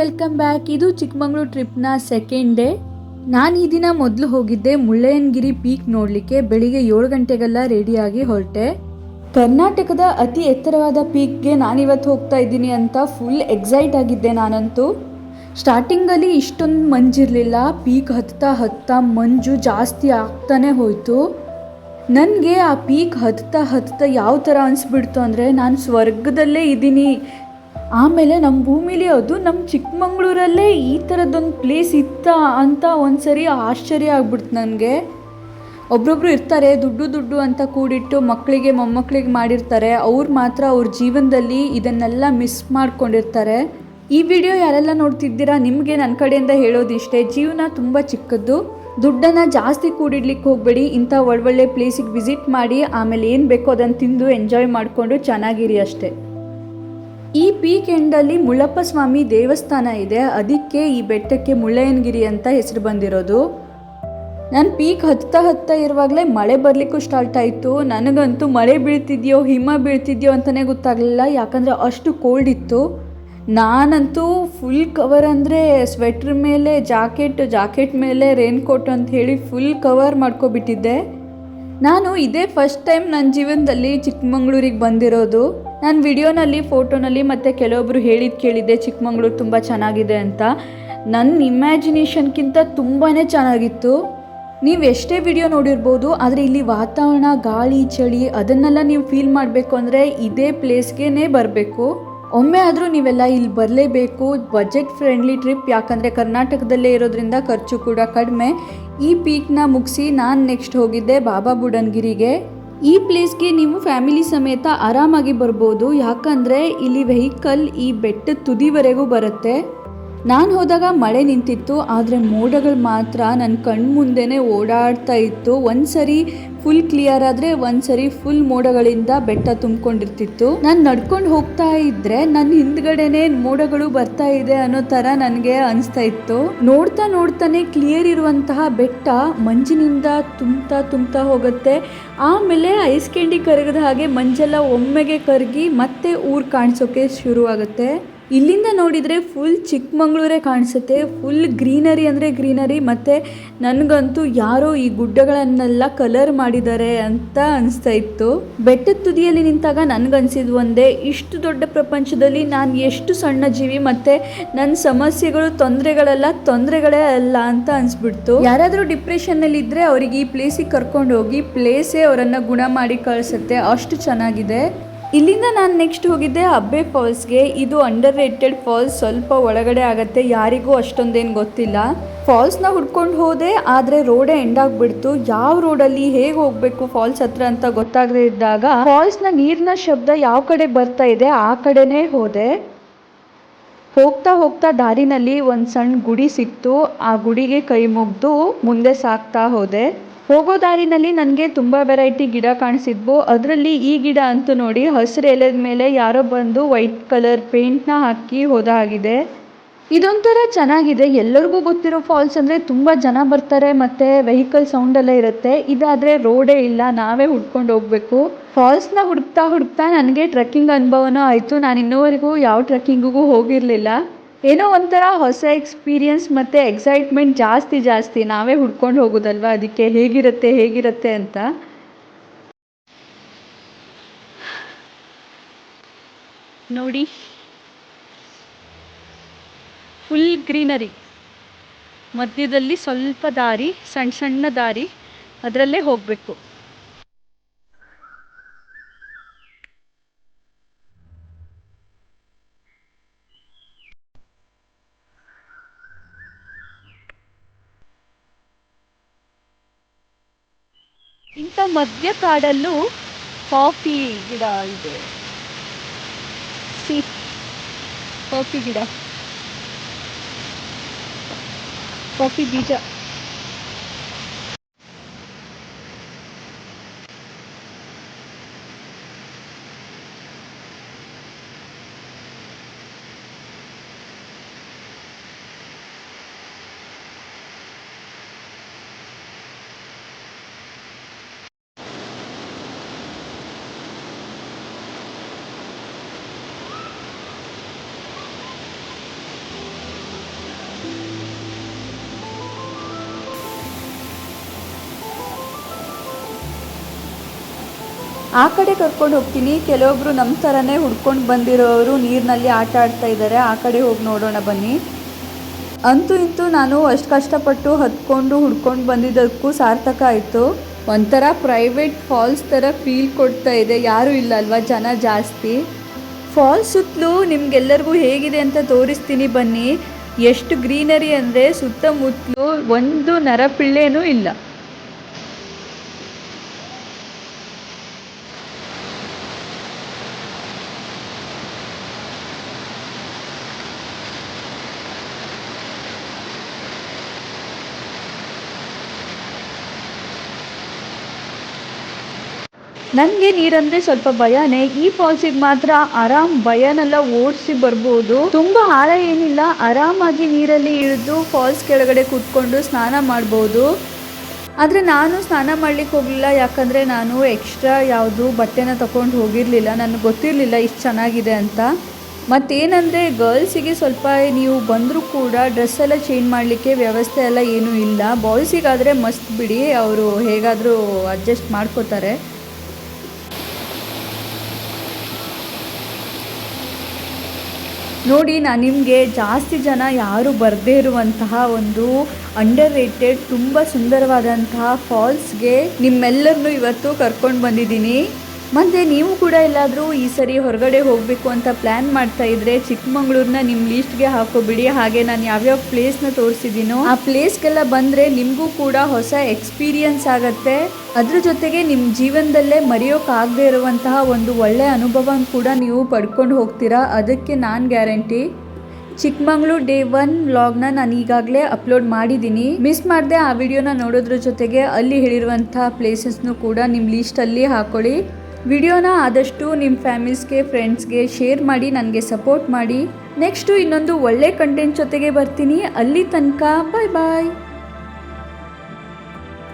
Welcome back. ಇದು Chikkamagaluru ಟ್ರಿಪ್ನ second day. ನಾನು ಈ ದಿನ ಮೊದಲು ಹೋಗಿದ್ದೆ ಮುಳ್ಳಯ್ಯನಗಿರಿ ಪೀಕ್ ನೋಡಲಿಕ್ಕೆ. ಬೆಳಿಗ್ಗೆ 7 ಗಂಟೆಗೆಲ್ಲ ರೆಡಿಯಾಗಿ ಹೊರಟೆ. ಕರ್ನಾಟಕದ ಅತಿ ಎತ್ತರವಾದ ಪೀಕ್ಗೆ ನಾನಿವತ್ತು ಹೋಗ್ತಾ ಇದ್ದೀನಿ ಅಂತ ಫುಲ್ ಎಕ್ಸೈಟ್ ಆಗಿದ್ದೆ ನಾನಂತೂ. ಸ್ಟಾರ್ಟಿಂಗಲ್ಲಿ ಇಷ್ಟೊಂದು ಮಂಜಿರಲಿಲ್ಲ. ಪೀಕ್ ಹತ್ತಾ ಮಂಜು ಜಾಸ್ತಿ ಆಗ್ತಾನೆ ಹೋಯಿತು. ನನಗೆ ಆ ಪೀಕ್ ಹತ್ತಾ ಯಾವ ಥರ ಅನಿಸ್ಬಿಡ್ತು ಅಂದರೆ ನಾನು ಸ್ವರ್ಗದಲ್ಲೇ ಇದ್ದೀನಿ. ಆಮೇಲೆ ನಮ್ಮ ಭೂಮಿಲಿ ಅದು ನಮ್ಮ ಚಿಕ್ಕಮಂಗ್ಳೂರಲ್ಲೇ ಈ ಥರದ್ದೊಂದು ಪ್ಲೇಸ್ ಇತ್ತಾ ಅಂತ ಒಂದ್ಸರಿ ಆಶ್ಚರ್ಯ ಆಗ್ಬಿಡ್ತು ನನಗೆ. ಒಬ್ರೊಬ್ರು ಇರ್ತಾರೆ ದುಡ್ಡು ಅಂತ ಕೂಡಿಟ್ಟು ಮಕ್ಕಳಿಗೆ ಮೊಮ್ಮಕ್ಕಳಿಗೆ ಮಾಡಿರ್ತಾರೆ. ಅವ್ರು ಮಾತ್ರ ಅವ್ರ ಜೀವನದಲ್ಲಿ ಇದನ್ನೆಲ್ಲ ಮಿಸ್ ಮಾಡ್ಕೊಂಡಿರ್ತಾರೆ. ಈ ವಿಡಿಯೋ ಯಾರೆಲ್ಲ ನೋಡ್ತಿದ್ದೀರಾ ನಿಮಗೆ ನನ್ನ ಕಡೆಯಿಂದ ಹೇಳೋದಿಷ್ಟೇ, ಜೀವನ ತುಂಬ ಚಿಕ್ಕದ್ದು. ದುಡ್ಡನ್ನು ಜಾಸ್ತಿ ಕೂಡಿಡ್ಲಿಕ್ಕೆ ಹೋಗಬೇಡಿ. ಇಂಥ ಒಳ್ಳೊಳ್ಳೆ ಪ್ಲೇಸಿಗೆ ವಿಸಿಟ್ ಮಾಡಿ ಆಮೇಲೆ ಏನು ಬೇಕೋ ಅದನ್ನು ತಿಂದು ಎಂಜಾಯ್ ಮಾಡಿಕೊಂಡು ಚೆನ್ನಾಗಿರಿ ಅಷ್ಟೇ. ಈ ಪೀಕ್ ಎಂಡಲ್ಲಿ ಮುಳ್ಳಪ್ಪ ಸ್ವಾಮಿ ದೇವಸ್ಥಾನ ಇದೆ, ಅದಕ್ಕೆ ಈ ಬೆಟ್ಟಕ್ಕೆ ಮುಳ್ಳಯ್ಯನಗಿರಿ ಅಂತ ಹೆಸರು ಬಂದಿರೋದು. ನಾನು ಪೀಕ್ ಹತ್ತಾ ಇರುವಾಗಲೇ ಮಳೆ ಬರಲಿಕ್ಕೂ ಸ್ಟಾರ್ಟ್ ಆಯಿತು. ನನಗಂತೂ ಮಳೆ ಬೀಳ್ತಿದ್ಯೋ ಹಿಮ ಬೀಳ್ತಿದ್ಯೋ ಅಂತಲೇ ಗೊತ್ತಾಗಲಿಲ್ಲ, ಯಾಕಂದರೆ ಅಷ್ಟು ಕೋಲ್ಡ್ ಇತ್ತು. ನಾನಂತೂ ಫುಲ್ ಕವರ್ ಅಂದರೆ ಸ್ವೆಟ್ರ್ ಮೇಲೆ ಜಾಕೆಟ್ ಮೇಲೆ ರೇನ್ಕೋಟ್ ಅಂತ ಹೇಳಿ ಫುಲ್ ಕವರ್ ಮಾಡ್ಕೊಬಿಟ್ಟಿದ್ದೆ. ನಾನು ಇದೇ ಫಸ್ಟ್ ಟೈಮ್ ನನ್ನ ಜೀವನದಲ್ಲಿ ಚಿಕ್ಕಮಂಗ್ಳೂರಿಗೆ ಬಂದಿರೋದು. ನಾನು ವಿಡಿಯೋನಲ್ಲಿ ಫೋಟೋನಲ್ಲಿ ಮತ್ತು ಕೆಲವೊಬ್ಬರು ಕೇಳಿದ್ದೆ ಚಿಕ್ಕಮಂಗ್ಳೂರು ತುಂಬ ಚೆನ್ನಾಗಿದೆ ಅಂತ. ನನ್ನ ಇಮ್ಯಾಜಿನೇಷನ್ಗಿಂತ ತುಂಬಾ ಚೆನ್ನಾಗಿತ್ತು. ನೀವು ಎಷ್ಟೇ ವಿಡಿಯೋ ನೋಡಿರ್ಬೋದು, ಆದರೆ ಇಲ್ಲಿ ವಾತಾವರಣ, ಗಾಳಿ, ಚಳಿ ಅದನ್ನೆಲ್ಲ ನೀವು ಫೀಲ್ ಮಾಡಬೇಕು ಅಂದರೆ ಇದೇ ಪ್ಲೇಸ್ಗೆ ಬರಬೇಕು. ಒಮ್ಮೆ ಆದರೂ ನೀವೆಲ್ಲ ಇಲ್ಲಿ ಬರಲೇಬೇಕು. ಬಜೆಟ್ ಫ್ರೆಂಡ್ಲಿ ಟ್ರಿಪ್, ಯಾಕಂದರೆ ಕರ್ನಾಟಕದಲ್ಲೇ ಇರೋದ್ರಿಂದ ಖರ್ಚು ಕೂಡ ಕಡಿಮೆ. ಈ ಪೀಕ್ನ ಮುಗಿಸಿ ನಾನು ನೆಕ್ಸ್ಟ್ ಹೋಗಿದ್ದೆ ಬಾಬಾ ಬುಡನ್ಗಿರಿಗೆ. ಈ ಪ್ಲೇಸ್ಗೆ ನೀವು ಫ್ಯಾಮಿಲಿ ಸಮೇತ ಆರಾಮಾಗಿ ಬರ್ಬೋದು, ಯಾಕಂದರೆ ಇಲ್ಲಿ ವೆಹಿಕಲ್ ಈ ಬೆಟ್ಟದ ತುದಿವರೆಗೂ ಬರುತ್ತೆ. ನಾನು ಹೋದಾಗ ಮಳೆ ನಿಂತಿತ್ತು, ಆದರೆ ಮೋಡಗಳು ಮಾತ್ರ ನನ್ನ ಕಣ್ಮುಂದೆನೇ ಓಡಾಡ್ತಾ ಇತ್ತು. ಒಂದು ಸರಿ ಫುಲ್ ಕ್ಲಿಯರ್ ಆದರೆ ಒಂದು ಸರಿ ಫುಲ್ ಮೋಡಗಳಿಂದ ಬೆಟ್ಟ ತುಂಬಿಕೊಂಡಿರ್ತಿತ್ತು. ನಾನು ನಡ್ಕೊಂಡು ಹೋಗ್ತಾ ಇದ್ದರೆ ನನ್ನ ಹಿಂದ್ಗಡೆನೇ ಮೋಡಗಳು ಬರ್ತಾ ಇದೆ ಅನ್ನೋ ಥರ ನನಗೆ ಅನಿಸ್ತಾ ಇತ್ತು. ನೋಡ್ತಾನೆ ಕ್ಲಿಯರ್ ಇರುವಂತಹ ಬೆಟ್ಟ ಮಂಜಿನಿಂದ ತುಂಬ್ತಾ ಹೋಗುತ್ತೆ. ಆಮೇಲೆ ಐಸ್ ಕ್ಯಾಂಡಿ ಕರಗದ ಹಾಗೆ ಮಂಜೆಲ್ಲ ಒಮ್ಮೆಗೆ ಕರಗಿ ಮತ್ತೆ ಊರು ಕಾಣಿಸೋಕೆ ಶುರುವಾಗುತ್ತೆ. ಇಲ್ಲಿಂದ ನೋಡಿದರೆ ಫುಲ್ ಚಿಕ್ಕಮಂಗ್ಳೂರೇ ಕಾಣಿಸುತ್ತೆ. ಫುಲ್ ಗ್ರೀನರಿ ಅಂದರೆ ಗ್ರೀನರಿ. ಮತ್ತು ನನಗಂತೂ ಯಾರೋ ಈ ಗುಡ್ಡಗಳನ್ನೆಲ್ಲ ಕಲರ್ ಮಾಡಿದ್ದಾರೆ ಅಂತ ಅನಿಸ್ತಾ ಇತ್ತು. ಬೆಟ್ಟದ ತುದಿಯಲ್ಲಿ ನಿಂತಾಗ ನನಗನ್ಸಿದ್ದು ಒಂದೇ, ಇಷ್ಟು ದೊಡ್ಡ ಪ್ರಪಂಚದಲ್ಲಿ ನಾನು ಎಷ್ಟು ಸಣ್ಣ ಜೀವಿ, ಮತ್ತು ನನ್ನ ಸಮಸ್ಯೆಗಳು ತೊಂದರೆಗಳೇ ಅಲ್ಲ ಅಂತ ಅನಿಸ್ಬಿಡ್ತು. ಯಾರಾದರೂ ಡಿಪ್ರೆಷನ್ನಲ್ಲಿ ಇದ್ದರೆ ಅವರಿಗೆ ಈ ಪ್ಲೇಸಿಗೆ ಕರ್ಕೊಂಡು ಹೋಗಿ, ಪ್ಲೇಸೇ ಅವರನ್ನು ಗುಣ ಮಾಡಿ ಕಳಿಸುತ್ತೆ, ಅಷ್ಟು ಚೆನ್ನಾಗಿದೆ. ಇಲ್ಲಿಂದ ನಾನು ನೆಕ್ಸ್ಟ್ ಹೋಗಿದ್ದೆ ಅಬ್ಬೆ ಫಾಲ್ಸ್ಗೆ. ಇದು ಅಂಡರ್ ರೇಟೆಡ್ ಫಾಲ್ಸ್, ಸ್ವಲ್ಪ ಒಳಗಡೆ ಆಗುತ್ತೆ, ಯಾರಿಗೂ ಅಷ್ಟೊಂದೇನು ಗೊತ್ತಿಲ್ಲ. ಫಾಲ್ಸ್ನ ಹುಡ್ಕೊಂಡು ಹೋದೆ, ಆದರೆ ರೋಡೇ ಎಂಡ್ ಆಗಿಬಿಡ್ತು. ಯಾವ ರೋಡಲ್ಲಿ ಹೇಗೆ ಹೋಗಬೇಕು ಫಾಲ್ಸ್ ಹತ್ರ ಅಂತ ಗೊತ್ತಾಗದೇ ಇದ್ದಾಗ ಫಾಲ್ಸ್ನ ನೀರಿನ ಶಬ್ದ ಯಾವ ಕಡೆ ಬರ್ತಾ ಇದೆ ಆ ಕಡೆನೇ ಹೋದೆ. ಹೋಗ್ತಾ ದಾರಿನಲ್ಲಿ ಒಂದು ಸಣ್ಣ ಗುಡಿ ಸಿಕ್ತು. ಆ ಗುಡಿಗೆ ಕೈ ಮುಗಿದು ಮುಂದೆ ಸಾಗ್ತಾ ಹೋದೆ. ಹೋಗೋ ದಾರಿನಲ್ಲಿ ನನಗೆ ತುಂಬ ವೆರೈಟಿ ಗಿಡ ಕಾಣಿಸಿದ್ವು. ಅದರಲ್ಲಿ ಈ ಗಿಡ ಅಂತೂ ನೋಡಿ, ಹಸಿರು ಎಲೆದ ಮೇಲೆ ಯಾರೋ ಬಂದು ವೈಟ್ ಕಲರ್ ಪೇಂಟ್ನ ಹಾಕಿ ಹೋದ ಹಾಗಿದೆ. ಇದೊಂಥರ ಚೆನ್ನಾಗಿದೆ. ಎಲ್ಲರಿಗೂ ಗೊತ್ತಿರೋ ಫಾಲ್ಸ್ ಅಂದರೆ ತುಂಬ ಜನ ಬರ್ತಾರೆ ಮತ್ತು ವೆಹಿಕಲ್ ಸೌಂಡೆಲ್ಲ ಇರುತ್ತೆ. ಇದಾದರೆ ರೋಡೇ ಇಲ್ಲ, ನಾವೇ ಹುಡ್ಕೊಂಡು ಹೋಗಬೇಕು. ಫಾಲ್ಸ್ನ ಹುಡುಕ್ತಾ ನನಗೆ ಟ್ರೆಕ್ಕಿಂಗ್ ಅನುಭವನೂ ಆಯಿತು. ನಾನು ಇನ್ನೂವರೆಗೂ ಯಾವ ಟ್ರೆಕ್ಕಿಂಗಿಗೂ ಹೋಗಿರಲಿಲ್ಲ. ಏನೋ ಒಂಥರ ಹೊಸ ಎಕ್ಸ್ಪೀರಿಯನ್ಸ್ ಮತ್ತು ಎಕ್ಸೈಟ್ಮೆಂಟ್ ಜಾಸ್ತಿ. ನಾವೇ ಹುಡ್ಕೊಂಡು ಹೋಗೋದಲ್ವ, ಅದಕ್ಕೆ ಹೇಗಿರುತ್ತೆ ಅಂತ. ನೋಡಿ, ಫುಲ್ ಗ್ರೀನರಿ, ಮಧ್ಯದಲ್ಲಿ ಸ್ವಲ್ಪ ದಾರಿ, ಸಣ್ಣ ದಾರಿ, ಅದರಲ್ಲೇ ಹೋಗಬೇಕು. ಇಂಥ ಮಧ್ಯ ಕಾಡಲ್ಲೂ ಕಾಫಿ ಗಿಡ ಇದೆ. ಕಾಫಿ ಗಿಡ, ಕಾಫಿ ಬೀಜ. ಆ ಕಡೆ ಕರ್ಕೊಂಡು ಹೋಗ್ತೀನಿ. ಕೆಲವೊಬ್ರು ನಮ್ಮ ಥರನೇ ಹುಡ್ಕೊಂಡು ಬಂದಿರೋರು ನೀರಿನಲ್ಲಿ ಆಟ ಆಡ್ತಾ ಇದ್ದಾರೆ. ಆ ಕಡೆ ಹೋಗಿ ನೋಡೋಣ ಬನ್ನಿ. ಅಂತೂ ಇಂತೂ ನಾನು ಅಷ್ಟು ಕಷ್ಟಪಟ್ಟು ಹತ್ಕೊಂಡು ಹುಡ್ಕೊಂಡು ಬಂದಿದ್ದಕ್ಕೂ ಸಾರ್ಥಕ ಆಯಿತು. ಒಂಥರ ಪ್ರೈವೇಟ್ ಫಾಲ್ಸ್ ಥರ ಫೀಲ್ ಕೊಡ್ತಾ ಇದೆ. ಯಾರೂ ಇಲ್ಲ ಅಲ್ವಾ, ಜನ ಜಾಸ್ತಿ. ಫಾಲ್ಸ್ ಸುತ್ತಲೂ ನಿಮ್ಗೆಲ್ಲರಿಗೂ ಹೇಗಿದೆ ಅಂತ ತೋರಿಸ್ತೀನಿ ಬನ್ನಿ. ಎಷ್ಟು ಗ್ರೀನರಿ ಅಂದರೆ ಸುತ್ತಮುತ್ತಲೂ ಒಂದು ನರಪಿಳ್ಳೆನೂ ಇಲ್ಲ. ನನಗೆ ನೀರಂದರೆ ಸ್ವಲ್ಪ ಭಯನೇ. ಈ ಫಾಲ್ಸಿಗೆ ಮಾತ್ರ ಆರಾಮ್ ಭಯನೆಲ್ಲ ಓಡಿಸಿ ಬರ್ಬೋದು. ತುಂಬ ಆಳ ಏನಿಲ್ಲ, ಆರಾಮಾಗಿ ನೀರಲ್ಲಿ ಇಳಿದು ಫಾಲ್ಸ್ ಕೆಳಗಡೆ ಕೂತ್ಕೊಂಡು ಸ್ನಾನ ಮಾಡ್ಬೋದು. ಆದರೆ ನಾನು ಸ್ನಾನ ಮಾಡ್ಲಿಕ್ಕೆ ಹೋಗಲಿಲ್ಲ, ಯಾಕಂದರೆ ನಾನು ಎಕ್ಸ್ಟ್ರಾ ಯಾವುದು ಬಟ್ಟೆನ ತಗೊಂಡು ಹೋಗಿರಲಿಲ್ಲ. ನನಗೆ ಗೊತ್ತಿರಲಿಲ್ಲ ಇಷ್ಟು ಚೆನ್ನಾಗಿದೆ ಅಂತ. ಮತ್ತೇನಂದರೆ ಗರ್ಲ್ಸಿಗೆ ಸ್ವಲ್ಪ ನೀವು ಬಂದರೂ ಕೂಡ ಡ್ರೆಸ್ ಎಲ್ಲ ಚೇಂಜ್ ಮಾಡಲಿಕ್ಕೆ ವ್ಯವಸ್ಥೆ ಎಲ್ಲ ಏನೂ ಇಲ್ಲ. ಬಾಯ್ಸಿಗಾದರೆ ಮಸ್ತ್ ಬಿಡಿ, ಅವರು ಹೇಗಾದರೂ ಅಡ್ಜಸ್ಟ್ ಮಾಡ್ಕೋತಾರೆ. ನೋಡಿ, ನಾನು ನಿಮಗೆ ಜಾಸ್ತಿ ಜನ ಯಾರು ಬರದೇ ಇರುವಂತಹ ಒಂದು ಅಂಡರ್ ರೇಟೆಡ್ ತುಂಬ ಸುಂದರವಾದಂತಹ ಫಾಲ್ಸ್ಗೆ ನಿಮ್ಮೆಲ್ಲರನ್ನೂ ಇವತ್ತು ಕರ್ಕೊಂಡು ಬಂದಿದ್ದೀನಿ. ಮತ್ತು ನೀವು ಕೂಡ ಎಲ್ಲಾದರೂ ಈ ಸರಿ ಹೊರಗಡೆ ಹೋಗಬೇಕು ಅಂತ ಪ್ಲ್ಯಾನ್ ಮಾಡ್ತಾ ಇದ್ದರೆ ಚಿಕ್ಕಮಂಗ್ಳೂರನ್ನ ನಿಮ್ಮ ಲೀಸ್ಟ್ಗೆ ಹಾಕೋಬಿಡಿ. ಹಾಗೆ ನಾನು ಯಾವ್ಯಾವ ಪ್ಲೇಸ್ನ ತೋರಿಸಿದ್ದೀನೋ ಆ ಪ್ಲೇಸ್ಗೆಲ್ಲ ಬಂದರೆ ನಿಮಗೂ ಕೂಡ ಹೊಸ ಎಕ್ಸ್ಪೀರಿಯನ್ಸ್ ಆಗುತ್ತೆ. ಅದ್ರ ಜೊತೆಗೆ ನಿಮ್ಮ ಜೀವನದಲ್ಲೇ ಮರೆಯೋಕ್ಕಾಗದೇ ಇರುವಂತಹ ಒಂದು ಒಳ್ಳೆಯ ಅನುಭವ ಕೂಡ ನೀವು ಪಡ್ಕೊಂಡು ಹೋಗ್ತೀರಾ, ಅದಕ್ಕೆ ನಾನು ಗ್ಯಾರಂಟಿ. ಚಿಕ್ಕಮಂಗ್ಳೂರು ಡೇ 1 ವ್ಲಾಗ್ನ ನಾನು ಈಗಾಗಲೇ ಅಪ್ಲೋಡ್ ಮಾಡಿದ್ದೀನಿ. ಮಿಸ್ ಮಾಡದೆ ಆ ವಿಡಿಯೋನ ನೋಡೋದ್ರ ಜೊತೆಗೆ ಅಲ್ಲಿ ಹೇಳಿರುವಂಥ ಪ್ಲೇಸಸ್ನು ಕೂಡ ನಿಮ್ಮ ಲೀಸ್ಟಲ್ಲಿ ಹಾಕೊಳ್ಳಿ. ವಿಡಿಯೋನ ಆದಷ್ಟು ನಿಮ್ಮ ಫ್ಯಾಮಿಲೀಸ್ಗೆ, ಫ್ರೆಂಡ್ಸ್ಗೆ ಶೇರ್ ಮಾಡಿ, ನನಗೆ ಸಪೋರ್ಟ್ ಮಾಡಿ. ನೆಕ್ಸ್ಟು ಇನ್ನೊಂದು ಒಳ್ಳೆ ಕಂಟೆಂಟ್ ಜೊತೆಗೆ ಬರ್ತೀನಿ. ಅಲ್ಲಿ ತನಕ ಬಾಯ್ ಬಾಯ್.